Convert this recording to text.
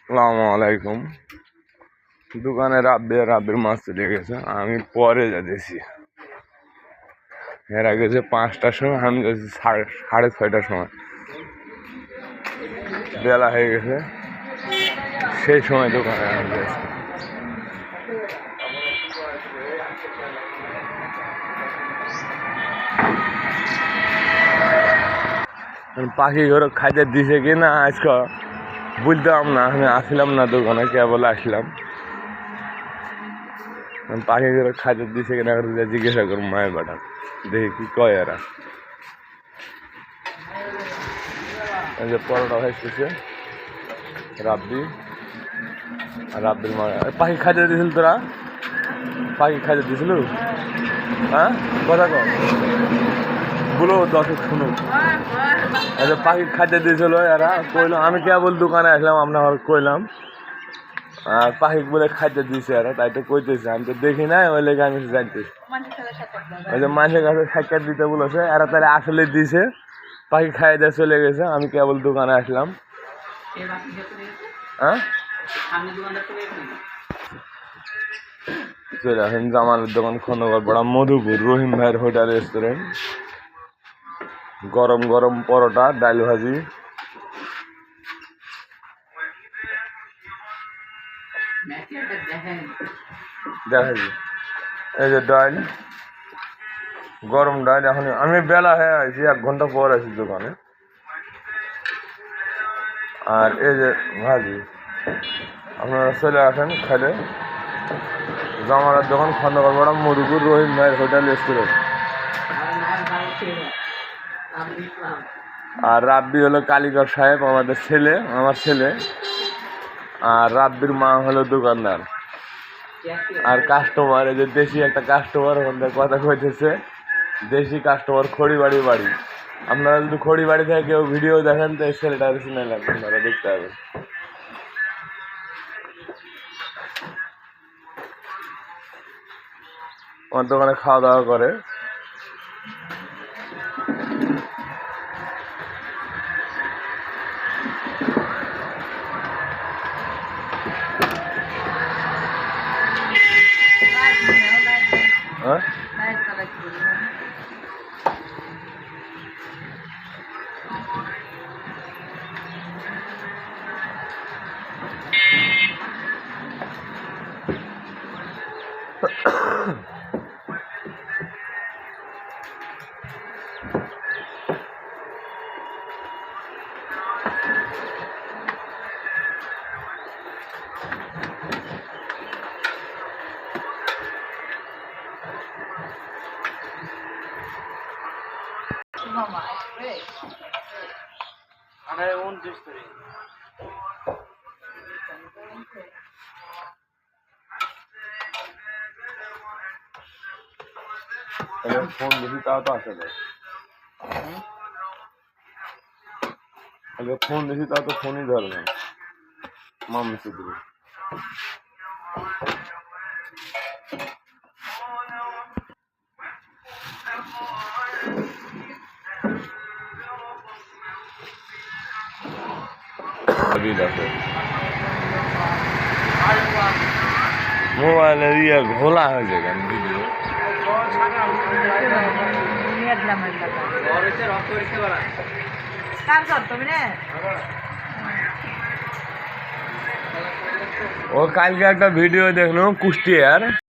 আসসালামু আলাইকুম। দোকানে রাব্বির মাছ চলে গেছে, আমি পরে যাচ্ছি। এরা গেছে 5টার সময়, আমি গেছি 6:30টার সময়। বেলা হয়ে গেছে, সেই সময় দোকানে আমি গেছি। পাখি ঘর খাইতে দিছে কিনা আজকে বুঝতাম না, আমি আসলাম না দোকানে, কেবল আসলাম। পাখি ঘর খাইতে দিছে কিনা জিজ্ঞাসা করুন মায়ের বাটা, দেখি কি কয় এরা। এই যে পরোটা ভাজতেছে রাব্বির মা। পাখি খাইতে দিয়েছিল তোরা? পাখি খাইতে দিয়েছিল? হ্যাঁ, কথা কর বলো, দর্শক শুনুক। আচ্ছা, পাখি খাইতে দিয়েছিল এরা, কইলাম আমি কেবল দোকানে আসলাম, আপনার কইলাম আর পাখি বলে খাইতে দিয়েছে এরা, তাই তো কইতেছে। আমি তো দেখি নাই, ওই লেগে আমি জানতেছি। ওই যে মানুষের কাছে সাক্ষাৎ দিতে বলেছে এরা, তাহলে আসলে দিছে। পাখি খাইয়ে দিয়ে চলে গেছে, আমি কেবল দোকানে আসলাম। হ্যাঁ, চলে আসেন জামালের দোকান, খন্দকার পাড়া, মধুপুর, রহিম ভাইয়ের হোটেল রেস্টুরেন্ট। গরম গরম পরোটা, ডাল ভাজি। দেখাচ্ছি, এই যে ডাল, গরম ডাল। এখন আমি বেলা হয়ে আছি, 1 ঘন্টা পর আছি দোকানে। আর এই যে ভাজি, আপনারা চলে আসেন খাইলে। জামালের দোকান, খন্দকার পাড়া, মধুপুর, রহিম ভাইয়ের হোটেল রেস্টুরেন্ট। আর রাব্বি হলো কালীগড় সাহেব, আমাদের ছেলে, আমার ছেলে। আর রাব্বির মা হলো দোকানদার। আর কাস্টমার, এই যে দেশি একটা কাস্টমার ওখানে কথা কইতেছে, দেশি কাস্টমার, খড়িবাড়ি বাড়ি। আপনারা যদি খড়িবাড়ি থেকে কেউ ভিডিও দেখেন তো এই ছেলেটার চিনে লাগবে, আপনারা দেখতে হবে। আমার দোকানে খাওয়া দাওয়া করে। হ্যাঁ, ফোন বেশি তাও তো আসে না। ফোন বেশি তাও তো ফোনই ধরে না মামি শুধু। মোবাইলের ইয়ে ঘোলা হয়েছে কেন ভিডিও? ও কালকে একটা ভিডিও দেখলো কুষ্টিয়ার।